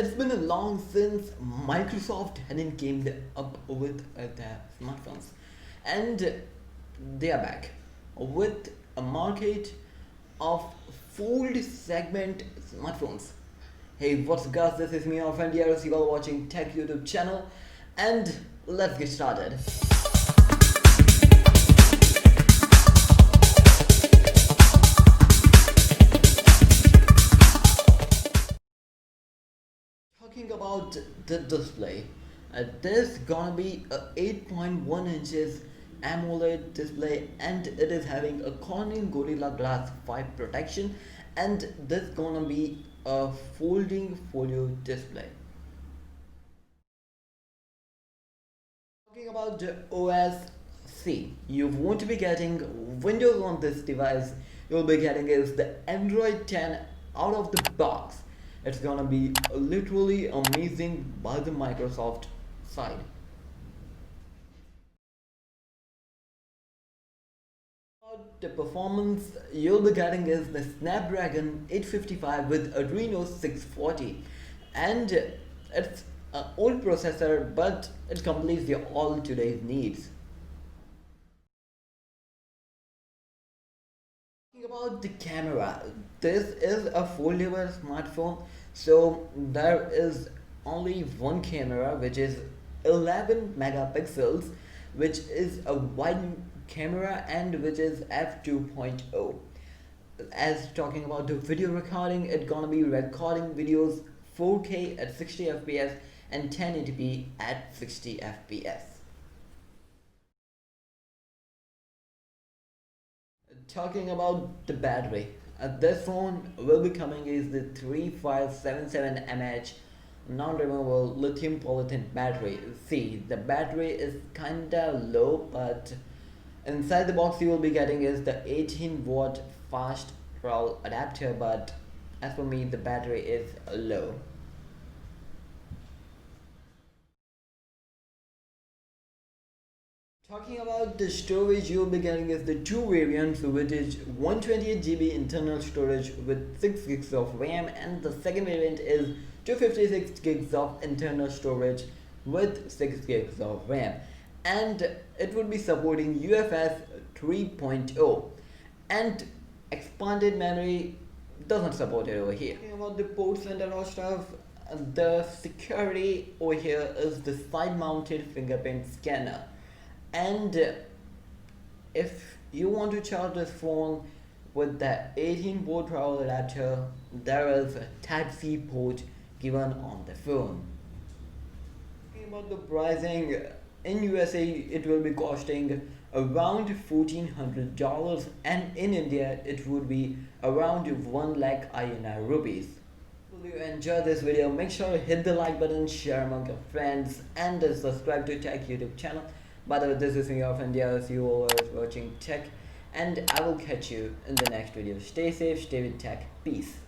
It's been a long since Microsoft hadn't came up with their smartphones, and they are back with a market of fold segment smartphones. Hey, what's up guys? This is me, your friend here. You all watching Tech YouTube channel, and let's get started. Talking about the display, this gonna be a 8.1 inches AMOLED display, and it is having a Corning Gorilla Glass 5 protection, and this gonna be a folding folio display. Talking about the OS C, you won't be getting Windows on this device. You'll be getting is the Android 10 out of the box. It's gonna be literally amazing by the Microsoft side. The performance you'll be getting is the Snapdragon 855 with Adreno 640, and it's an old processor, but it completes your all today's needs. Talking about the camera, this is a foldable smartphone, so there is only one camera which is 11 megapixels, which is a wide camera and which is f2.0. As talking about the video recording, it's gonna be recording videos 4K at 60 fps and 1080p at 60 fps. Talking about the battery, this phone will be coming is the 3577 mAh non-removable lithium polyethylene battery. See, the battery is kinda low, but inside the box you will be getting is the 18-watt fast travel adapter, but as for me the battery is low. Talking about the storage, you'll be getting is the two variants, which is 128 GB internal storage with 6 gigs of RAM, and the second variant is 256 gigs of internal storage with 6 gigs of RAM, and it would be supporting UFS 3.0, and expanded memory doesn't support it over here. Talking about the ports and all stuff, the security over here is the side mounted fingerprint scanner, and if you want to charge this phone with the 18-port travel adapter, there is a Type-C port given on the phone. Talking about the pricing, in USA it will be costing around $1,400, and in India it would be around 1 lakh INR rupees. If you enjoyed this video, make sure to hit the like button, share among your friends, and subscribe to Tech YouTube channel. By the way, this is me, your friend. You all are watching Tech, and I will catch you in the next video. Stay safe, stay with Tech. Peace.